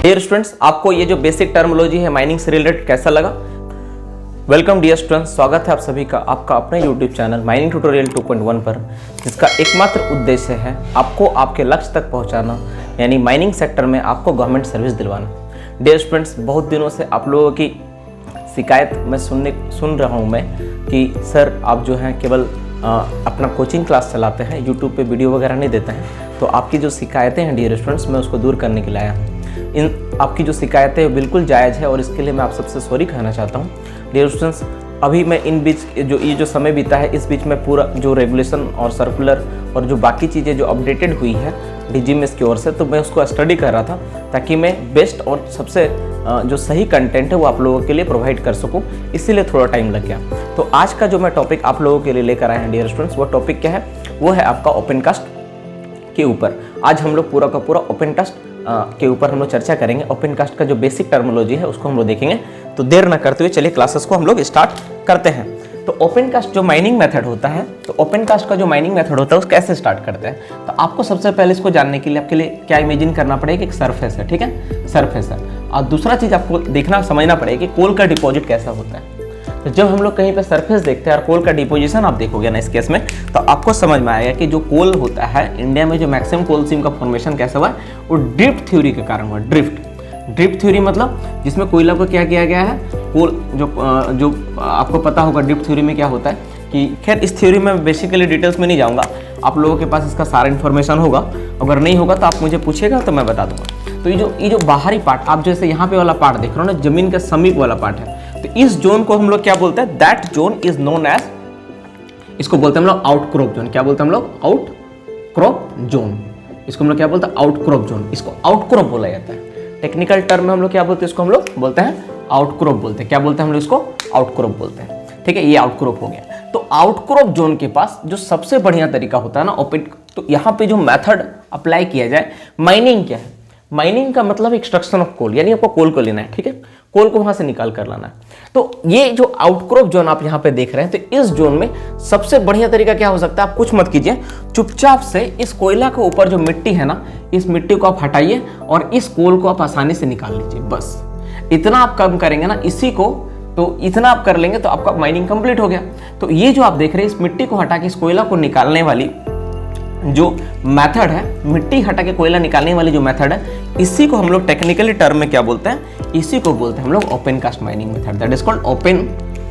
Dear students, आपको ये जो बेसिक टर्मिनोलॉजी है माइनिंग से रिलेटेड कैसा लगा? वेलकम डियर स्टूडेंट्स, स्वागत है आप सभी का आपका अपने यूट्यूब चैनल माइनिंग ट्यूटोरियल 2.1 पर, जिसका एकमात्र उद्देश्य है आपको आपके लक्ष्य तक पहुंचाना, यानी माइनिंग सेक्टर में आपको गवर्नमेंट सर्विस दिलवाना। डियर स्टूडेंट्स, बहुत दिनों से आप लोगों की शिकायत मैं सुन रहा हूँ मैं कि सर आप जो हैं केवल अपना कोचिंग क्लास चलाते हैं, यूट्यूब पे वीडियो वगैरह नहीं देते हैं। तो आपकी जो शिकायतें हैं डियर स्टूडेंट्स, मैं उसको दूर करने के लिए आया हूँ। इन आपकी जो शिकायतें बिल्कुल जायज़ है और इसके लिए मैं आप सबसे सॉरी कहना चाहता हूँ। डियर स्टूडेंट्स, अभी मैं इन बीच जो समय बीता है, इस बीच में पूरा जो रेगुलेशन और सर्कुलर और जो बाकी चीज़ें जो अपडेटेड हुई है DGMS की ओर से, तो मैं उसको स्टडी कर रहा था ताकि मैं बेस्ट और सबसे जो सही कंटेंट है वो आप लोगों के लिए प्रोवाइड कर सकूं, इसीलिए थोड़ा टाइम लग गया। तो आज का जो मैं टॉपिक आप लोगों के लिए लेकर आए हैं डियर स्टूडेंट्स, वो टॉपिक क्या है? वो है आपका ओपन कास्ट के ऊपर। आज हम लोग पूरा का पूरा ओपन कास्ट के ऊपर हम लोग चर्चा करेंगे। ओपन कास्ट का जो बेसिक टर्मिनोलॉजी है उसको हम लोग देखेंगे। तो देर ना करते हुए चलिए क्लासेस को हम लोग स्टार्ट करते हैं। तो ओपन कास्ट जो माइनिंग मेथड होता है, तो ओपन कास्ट का जो माइनिंग मेथड होता है उसको कैसे स्टार्ट करते हैं? तो आपको सबसे पहले इसको जानने के लिए आपके लिए क्या इमेजिन करना पड़ेगा? एक सरफेस है, ठीक है, सरफेस है। और दूसरा चीज़ आपको देखना समझना पड़ेगा कि कोल का डिपॉजिट कैसा होता है। तो जब हम लोग कहीं पे सरफेस देखते हैं और कोल का डिपोजिशन आप देखोगे ना इस केस में, तो आपको समझ में आएगा कि जो कोल होता है इंडिया में, जो मैक्सिमम कोल सीम का फॉर्मेशन कैसा हुआ है, वो ड्रिफ्ट थ्योरी के कारण हुआ। ड्रिफ्ट थ्योरी मतलब जिसमें कोयला को क्या किया गया है, कोल जो आपको पता होगा ड्रिफ्ट थ्योरी में क्या होता है कि, खैर इस थ्योरी में बेसिकली डिटेल्स में नहीं जाऊँगा, आप लोगों के पास इसका सारा इन्फॉर्मेशन होगा। अगर नहीं होगा तो आप मुझे पूछेगा तो मैं बता दूंगा। तो ये जो बाहरी पार्ट आप जैसे यहाँ पे वाला पार्ट देख रहे हो ना, जमीन के समीप वाला पार्ट है, तो इस जोन को हम लोग क्या बोलते हैं? That zone is known as, इसको बोलते हैं हम लोग आउटक्रॉप जोन। क्या बोलते हैं हम लोग? Outcrop zone. इसको हम लोग क्या बोलते हैं? Outcrop zone. इसको आउटक्रॉप बोला जाता है। टेक्निकल टर्म में हम लोग क्या बोलते हैं? इसको हम लोग बोलते हैं आउटक्रॉप बोलते हैं। क्या बोलते हैं हम लोग? इसको आउटक्रॉप बोलते हैं। ठीक है, ये आउटक्रॉप हो गया। तो आउटक्रॉप जोन के पास जो सबसे बढ़िया तरीका होता है ना ओपन, तो यहाँ पे जो मेथड अप्लाई किया जाए, माइनिंग क्या है? माइनिंग का मतलब एक्सट्रैक्शन ऑफ कोल, यानी आपको कोल को लेना है, ठीक है, कोल को वहां से निकाल कर लाना है। तो ये जो आउटक्रॉप जोन आप यहाँ पे देख रहे हैं, तो इस जोन में सबसे बढ़िया तरीका क्या हो सकता है? आप कुछ मत कीजिए, चुपचाप से इस कोयला के ऊपर जो मिट्टी है ना, इस मिट्टी को आप हटाइए और इस कोल को आप आसानी से निकाल लीजिए। बस इतना आप काम करेंगे ना, इसी को तो इतना आप कर लेंगे तो आपका माइनिंग कंप्लीट हो गया। तो ये जो आप देख रहे हैं, इस मिट्टी को हटा के इस कोयला को निकालने वाली जो मेथड है, मिट्टी हटा के कोयला निकालने वाली जो मेथड है, इसी को हम लोग टेक्निकली टर्म में क्या बोलते हैं? इसी को बोलते हैं हम लोग open cast mining method, that is called open.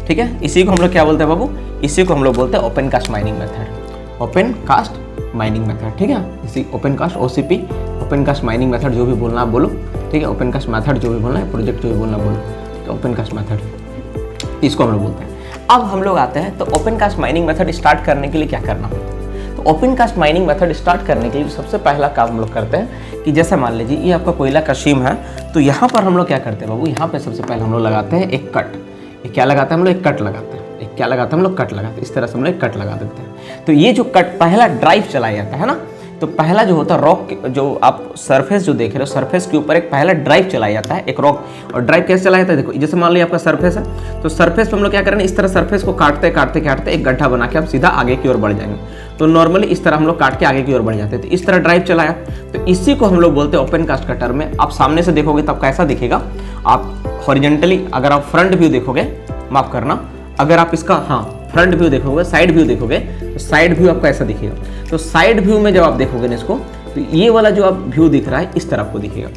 ठीक है, इसी को हम लोग क्या बोलते हैं बाबू? इसी को हम लोग बोलते हैं open cast mining method, open cast mining method. ठीक है, इसी open cast OCP, open cast mining method, जो भी बोलना आप बोलो, ठीक है, ओपन कास्ट मेथड जो भी बोलना है, प्रोजेक्ट जो भी बोलना बोलो, ठीक है, ओपन कास्ट मेथड, इसको हम लोग बोलते हैं। अब हम लोग आते हैं तो open cast mining method start करने के लिए क्या करना होता है? तो open cast mining method start करने के लिए सबसे पहला काम हम लोग करते हैं कि जैसे मान लीजिए ये आपका कोयला का सीम है, तो यहाँ पर हम लोग क्या करते हैं बाबू? यहाँ पे सबसे पहले हम लोग लगाते हैं एक कट। ये क्या लगाते हैं हम लोग? एक कट लगाते हैं। एक क्या लगाते हैं हम लोग? कट लगाते हैं। इस तरह से हम लोग एक कट लगा देते हैं। तो ये जो कट पहला ड्राइव चलाया जाता है ना, तो पहला जो होता है रॉक, जो आप सरफेस जो देख रहे हो, सरफेस के ऊपर एक पहला ड्राइव चलाया जाता है, एक रॉक। और ड्राइव कैसे चलाया जाता है? देखो, जैसे मान लो आपका सरफेस है, तो सरफेस पे हम लोग क्या करेंगे? इस तरह सरफेस को काटते काटते एक गड्ढा बना के हम सीधा आगे की ओर बढ़ जाएंगे। तो नॉर्मली इस तरह हम लोग काट के आगे की ओर बढ़ जाते हैं। तो इस तरह ड्राइव चलाया, तो इसी को हम लोग बोलते हैं ओपन कास्ट कटर में। आप सामने से देखोगे तब कैसा दिखेगा? आप हॉरिजॉन्टली, अगर आप फ्रंट व्यू देखोगे, माफ करना, अगर आप इसका फ्रंट व्यू देखोगे, साइड व्यू देखोगे, तो साइड व्यू आपको ऐसा दिखेगा। तो साइड व्यू में जब आप देखोगे ना इसको, तो ये वाला जो आप व्यू दिख रहा है इस तरह आपको दिखेगा।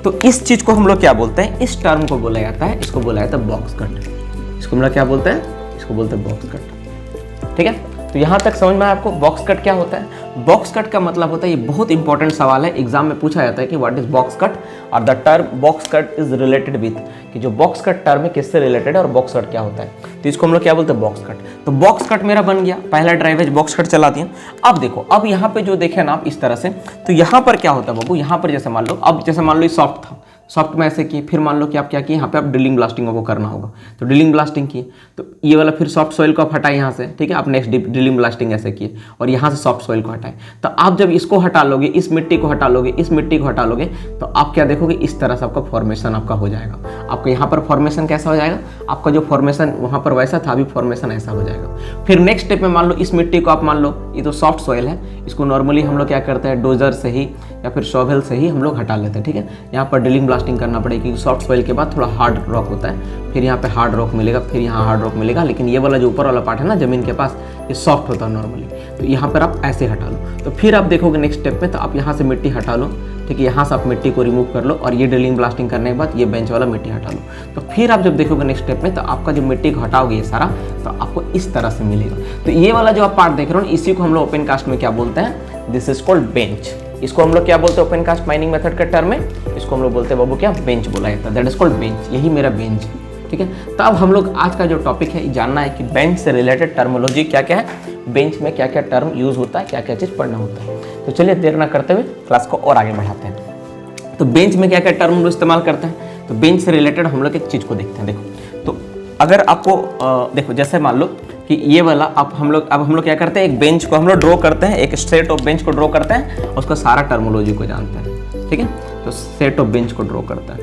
तो इस चीज को हम लोग क्या बोलते हैं? इस टर्म को बोला जाता है, इसको बोला जाता है बॉक्स कट। इसको हम लोग क्या बोलते हैं? इसको बोलते हैं बॉक्स कट। ठीक है, तो यहाँ तक समझ में आया आपको बॉक्स कट क्या होता है? बॉक्स कट का मतलब होता है, ये बहुत इंपॉर्टेंट सवाल है, एग्जाम में पूछा जाता है कि व्हाट इज बॉक्स कट, और the term box cut is related with, कि जो बॉक्स कट टर्म है किससे रिलेटेड है और बॉक्स कट क्या होता है। तो इसको हम लोग क्या बोलते हैं? Box cut. तो बॉक्स कट मेरा बन गया, पहला ड्राइव है, बॉक्स कट चला दिया। अब देखो, अब यहाँ पे जो देखे ना आप इस तरह से, तो यहाँ पर क्या होता है बाबू? यहाँ पर जैसे मान लो, अब जैसे मान लो ये सॉफ्ट था, सॉफ्ट में ऐसे किए, फिर मान लो कि आप क्या किए, यहाँ पे आप ड्रिलिंग ब्लास्टिंग को करना होगा, तो ड्रिलिंग ब्लास्टिंग किए, तो ये वाला फिर सॉफ्ट सॉइल को आप हटाए यहाँ से, ठीक है, आप नेक्स्ट ड्रिलिंग ब्लास्टिंग ऐसे किए और यहाँ से सॉफ्ट सॉइल को हटाए। तो आप जब इसको हटा लोगे, इस मिट्टी को हटा लोगे, इस मिट्टी को हटा लोगे, तो आप क्या देखोगे? इस तरह से आपका फॉर्मेशन आपका हो जाएगा। आपका यहाँ पर फॉर्मेशन कैसा हो जाएगा? आपका जो फॉर्मेशन वहाँ पर वैसा था, अभी फॉर्मेशन ऐसा हो जाएगा। फिर नेक्स्ट स्टेप में मान लो इस मिट्टी को आप मान लो, ये तो सॉफ्ट सॉइल है, इसको नॉर्मली हम लोग क्या करते हैं? डोजर से ही या फिर शॉवेल से ही हम लोग हटा लेते हैं, ठीक है। यहाँ पर ड्रिलिंग ब्लास्टिंग ब्लास्टिंग करना पड़ेगा, क्योंकि सॉफ्ट सॉइल के बाद थोड़ा हार्ड रॉक होता है, फिर यहाँ पे हार्ड रॉक मिलेगा, फिर यहाँ हार्ड रॉक मिलेगा। लेकिन ये वाला जो ऊपर वाला पार्ट है ना ज़मीन के पास, ये सॉफ्ट होता है नॉर्मली, तो यहाँ पर आप ऐसे हटा लो। तो फिर आप देखोगे नेक्स्ट स्टेप में, तो आप यहाँ से मिट्टी हटा लो, ठीक है, यहाँ से आप मिट्टी को रिमूव कर लो, और ये ड्रिलिंग ब्लास्टिंग करने के बाद ये बेंच वाला मिट्टी हटा लो। तो फिर आप जब देखोगे नेक्स्ट स्टेप में, तो आपका जो मिट्टी को हटाओगे ये सारा, तो आपको इस तरह से मिलेगा। तो ये वाला जो आप पार्ट देख रहे हो, इसी को हम लोग ओपन कास्ट में क्या बोलते हैं, दिस इज कॉल्ड बेंच। इसको हम लोग क्या बोलते हैं ओपन कास्ट माइनिंग मेथड के टर्म में, इसको हम लोग बोलते हैं बाबू क्या, बेंच बोला जाता है, दैट इज कॉल्ड बेंच। यही मेरा बेंच है, ठीक है। तो अब हम लोग आज का जो टॉपिक है जानना है कि बेंच से रिलेटेड टर्मोलॉजी क्या क्या है, बेंच में क्या क्या टर्म यूज होता है, क्या क्या चीज़ पढ़ना होता है। तो चलिए देर ना करते हुए क्लास को और आगे बढ़ाते हैं। तो बेंच में क्या क्या टर्म हम लोग इस्तेमाल करते हैं, तो बेंच से रिलेटेड हम लोग एक चीज़ को देखते हैं। देखो, तो अगर आपको देखो, जैसे मान लो कि ये वाला अब हम लोग क्या करते हैं, एक बेंच को हम लोग ड्रॉ करते हैं, एक सेट ऑफ बेंच को ड्रॉ करते हैं, और उसका सारा टर्मोलॉजी को जानते हैं, ठीक है। तो सेट ऑफ बेंच को ड्रॉ करता है,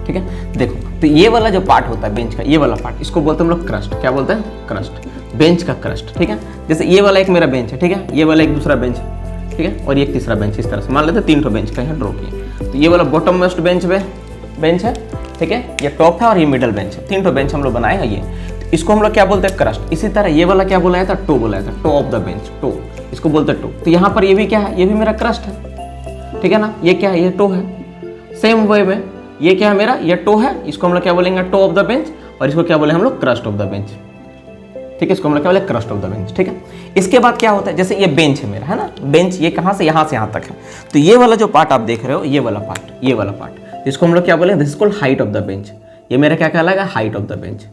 ठीक है। देखो, तो ये वाला जो पार्ट होता है बेंच का, ये वाला पार्ट, इसको बोलते हैं हम लोग क्रस्ट। क्या बोलते हैं, क्रस्ट, बेंच का क्रस्ट, ठीक है। जैसे ये वाला एक मेरा बेंच है, ठीक है, ये वाला एक दूसरा बेंच है, ठीक है, और ये एक तीसरा बेंच, इस तरह से मान लेते हैं 3 बेंच का यहाँ ड्रॉ किए। तो ये वाला बॉटम मोस्ट बेंच है, ठीक है, ये टॉप है, और ये मिडल बेंच है, 3 बेंच हम लोग बनाए हैं ये। तो इसको हम लोग क्या बोलते हैं, क्रस्ट। इसी तरह ये वाला क्या बोला था, टो बोला था, toe of the bench, toe, इसको बोलते हैं टो। तो यहाँ पर ये भी क्या है, ये भी मेरा क्रस्ट है, ठीक है ना, ये क्या है, ये टो है। सेम वे में ये क्या है मेरा, ये टो है, इसको हम लोग क्या बोलेंगे, टो ऑफ द बेंच, और इसको क्या बोले हम लोग, क्रस्ट ऑफ द बेंच, ठीक है, इसको हम लोग क्या बोले, क्रस्ट ऑफ द बेंच, ठीक है। इसके बाद क्या होता है, जैसे ये बेंच है मेरा, है ना, बेंच ये कहाँ से यहाँ तक है। तो ये वाला जो पार्ट आप देख रहे हो, ये वाला पार्ट, इसको हम लोग क्या बोलेंगे, this is called height of the bench. ये मेरा क्या कहलाएगा, हाइट ऑफ द बेंच।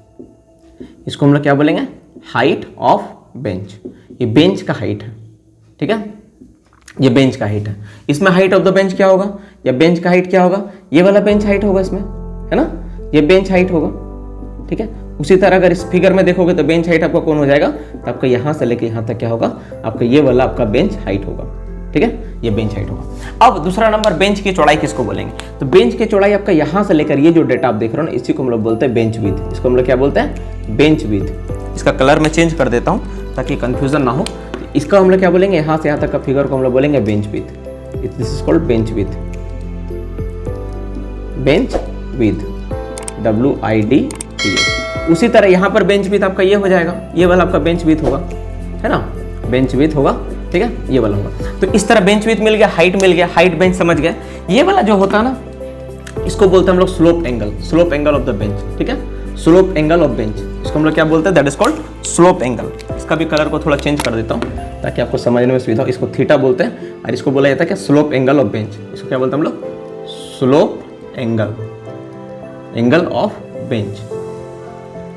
इसको हम लोग क्या बोलेंगे, हाइट ऑफ बेंच। ये बेंच का हाइट है, ठीक है, ये बेंच का हाइट है। इसमें हाइट ऑफ द बेंच क्या होगा, या बेंच का हाइट क्या होगा, ये वाला बेंच हाइट होगा इसमें, है ना, ये बेंच हाइट होगा, ठीक है। उसी तरह अगर इस फिगर में देखोगे तो बेंच हाइट आपका कौन हो जाएगा, तो आपका यहाँ से लेके यहाँ तक क्या होगा, आपका ये वाला आपका बेंच हाइट होगा, ठीक है, ये बेंच हाइट होगा। अब दूसरा नंबर, बेंच की चौड़ाई किसको बोलेंगे, तो बेंच की चौड़ाई आपका यहाँ से लेकर ये जो डेटा आप देख रहे हो ना, इसी को हम लोग बोलते हैं बेंच विड्थ। इसको हम लोग क्या बोलते हैं, बेंच विड्थ। इसका कलर मैं चेंज कर देता हूँ ताकि कंफ्यूजन ना हो। इसका हम लोग क्या बोलेंगे, यहाँ से यहाँ तक का फिगर को हम लोग बोलेंगे bench width. This is called bench width, bench width, WIDTH। उसी तरह यहाँ पर बेंच विड्थ आपका ये हो जाएगा, ये वाला आपका बेंच विड्थ होगा, है ना, बेंच विड्थ होगा, ठीक है, ये वाला होगा। तो इस तरह बेंच विड्थ मिल गया, हाइट मिल गया, हाइट बेंच समझ गए। ये वाला जो होता है ना, इसको बोलते हैं हम लोग slope angle, slope angle of the bench, ठीक है, स्लोप एंगल ऑफ बेंच, इसको हम लोग क्या बोलते हैं, that is called slope angle. इसका भी कलर को थोड़ा चेंज कर देता हूँ ताकि आपको समझने में सुविधा हो। इसको थीटा बोलते हैं, और इसको बोला जाता है क्या, स्लोप एंगल ऑफ बेंच। इसको क्या बोलते हैं हम लोग, स्लोप एंगल ऑफ बेंच।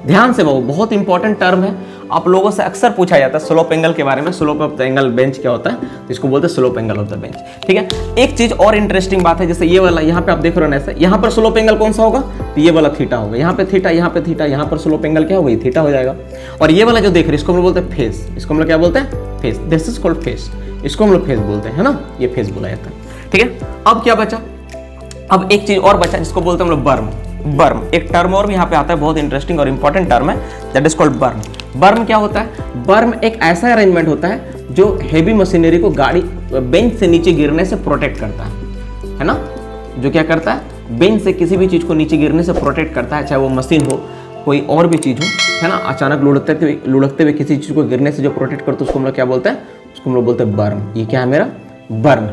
ध्यान से बहुत इंपॉर्टेंट टर्म है, आप लोगों से अक्सर पूछा जाता है स्लोप एंगल के बारे में, slope of the angle bench क्या होता है, तो इसको बोलते हैं slope angle of the bench, ठीक है। एक चीज और इंटरेस्टिंग बात है, जैसे ये वाला यहाँ पे आप देख रहे हो ना, ऐसे यहाँ पर स्लोप एंगल कौन सा होगा, तो ये वाला थीटा होगा, यहाँ पे थीटा, यहाँ पे थीटा, यहाँ पर स्लोप एंगल क्या होगा, ये थीटा हो जाएगा। और ये वाला जो देख रहे हैं, इसको हम लोग बोलते हैं फेस, इसको हम लोग क्या बोलते हैं, face, this is called face, इसको हम लोग फेस बोलते हैं, है ना, ये फेस बोला जाता है, ठीक है। अब क्या बचा, अब एक चीज और बचा जिसको बोलते हैं हम लोग बर्म। बर्म एक टर्म और भी यहाँ पे आता है, बहुत इंटरेस्टिंग और इंपॉर्टेंट टर्म है, दैट इज कॉल्ड बर्म। बर्म क्या होता है, बर्म एक ऐसा अरेंजमेंट होता है जो हेवी मशीनरी को गाड़ी बेंच से नीचे गिरने से प्रोटेक्ट करता है ना, जो क्या करता है, बेंच से किसी भी चीज को नीचे गिरने से प्रोटेक्ट करता है, चाहे वो मशीन हो, कोई और भी चीज हो, है ना, अचानक लुढ़कते हुए किसी चीज को गिरने से जो प्रोटेक्ट करते हैं उसको हम लोग क्या बोलते हैं, उसको हम लोग बोलते हैं बर्म। ये क्या है मेरा, बर्म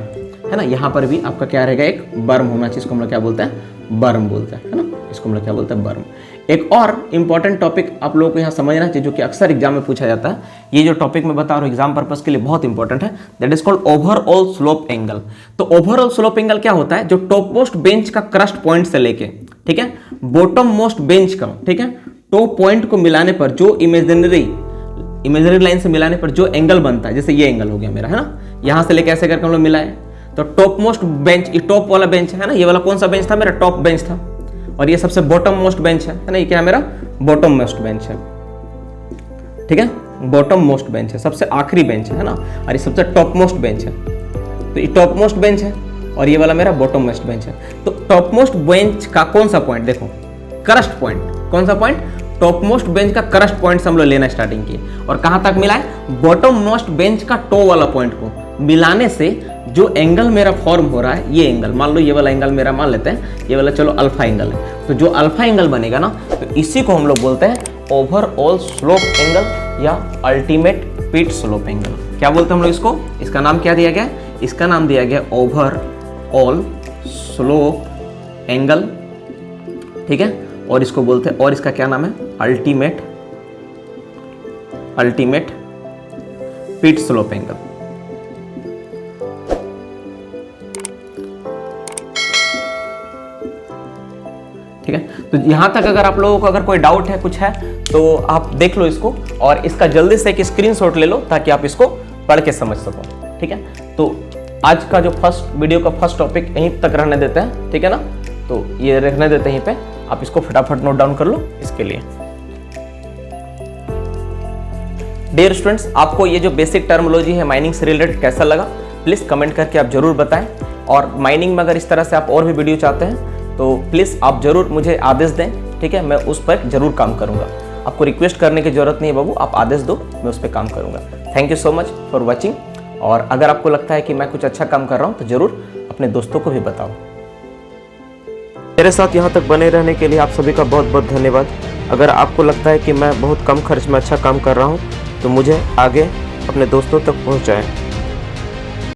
है ना। यहाँ पर भी आपका क्या रहेगा, एक बर्म होना चाहिए, इसको हम लोग क्या बोलते हैं, बर्म बोलते हैं, है ना, इसको हम लोग क्या बोलते हैं, बर्म। एक और इंपॉर्टेंट टॉपिक आप लोगों को यहाँ समझना चाहिए, जो कि अक्सर एग्जाम में पूछा जाता है, ये जो टॉपिक मैं बता रहा हूँ एग्जाम पर्पस के लिए बहुत इंपॉर्टेंट है, that is called overall slope angle. तो ओवरऑल स्लोप एंगल क्या होता है, जो टॉप मोस्ट बेंच का क्रस्ट पॉइंट से लेके, ठीक है, बॉटम मोस्ट बेंच का, ठीक है, टॉप पॉइंट को मिलाने पर जो इमेजिनरी लाइन से मिलाने पर जो एंगल बनता है, जैसे ये एंगल हो गया मेरा, है ना, यहाँ से लेके ऐसे करके हम लोग मिलाए, तो टॉप मोस्ट बेंच, ये टॉप वाला बेंच है ना, ये वाला कौन सा बेंच था मेरा, टॉप बेंच था, और ये सबसे बॉटम मोस्ट बेंच है ना, ये क्या है मेरा, बॉटम मोस्ट बेंच है, ठीक है, बॉटम मोस्ट बेंच है, सबसे आखिरी बेंच है ना, और ये सबसे टॉप मोस्ट बेंच है, तो ये टॉप मोस्ट बेंच है, और ये वाला मेरा बॉटम मोस्ट बेंच है। तो टॉप मोस्ट बेंच का कौन सा पॉइंट, देखो क्रस्ट पॉइंट, कौन सा पॉइंट, टॉप मोस्ट बेंच का क्रस्ट पॉइंट से हम लोग लेना स्टार्टिंग किए, और कहां तक मिला है, बॉटम मोस्ट बेंच का टो वाला पॉइंट को मिलाने से जो एंगल मेरा फॉर्म हो रहा है, ये एंगल मान लो, ये वाला एंगल मेरा मान लेते हैं, ये वाला चलो अल्फा एंगल है। तो जो अल्फा एंगल बनेगा ना, तो इसी को हम लोग बोलते हैं ओवरऑल स्लोप एंगल या अल्टीमेट पिट स्लोप एंगल। क्या बोलते हैं हम लोग इसको? इसका नाम क्या दिया गया? इसका नाम दिया गया ओवरऑल स्लोप एंगल, ठीक है। और इसको बोलते हैं, और इसका क्या नाम है? अल्टीमेट पिट स्लोप एंगल। ठीक है, तो यहां तक अगर आप लोगों को अगर कोई डाउट है, कुछ है, तो आप देख लो इसको और इसका जल्दी से एक स्क्रीनशॉट ले लो ताकि आप इसको पढ़ के समझ सको। ठीक है, तो आज का जो वीडियो का फर्स्ट टॉपिक यहीं तक रहने देते हैं, ठीक है ना। तो ये रहने देते हैं यहीं पे, आप इसको फटाफट नोट डाउन कर लो इसके लिए। डियर स्टूडेंट्स, आपको ये जो बेसिक टर्मिनोलॉजी है माइनिंग से रिलेटेड कैसा लगा, प्लीज़ कमेंट करके आप जरूर बताएं। और माइनिंग में अगर इस तरह से आप और भी वीडियो चाहते हैं तो प्लीज़ आप जरूर मुझे आदेश दें, ठीक है। मैं उस पर जरूर काम करूंगा। आपको रिक्वेस्ट करने की जरूरत नहीं है बाबू, आप आदेश दो, मैं उस पर काम करूंगा। Thank you so much for watching. और अगर आपको लगता है कि मैं कुछ अच्छा काम कर रहा हूँ तो जरूर अपने दोस्तों को भी बताओ। मेरे साथ यहाँ तक बने रहने के लिए आप सभी का बहुत बहुत धन्यवाद। अगर आपको लगता है कि मैं बहुत कम खर्च में अच्छा काम कर रहा हूँ तो मुझे आगे अपने दोस्तों तक पहुँचाएं।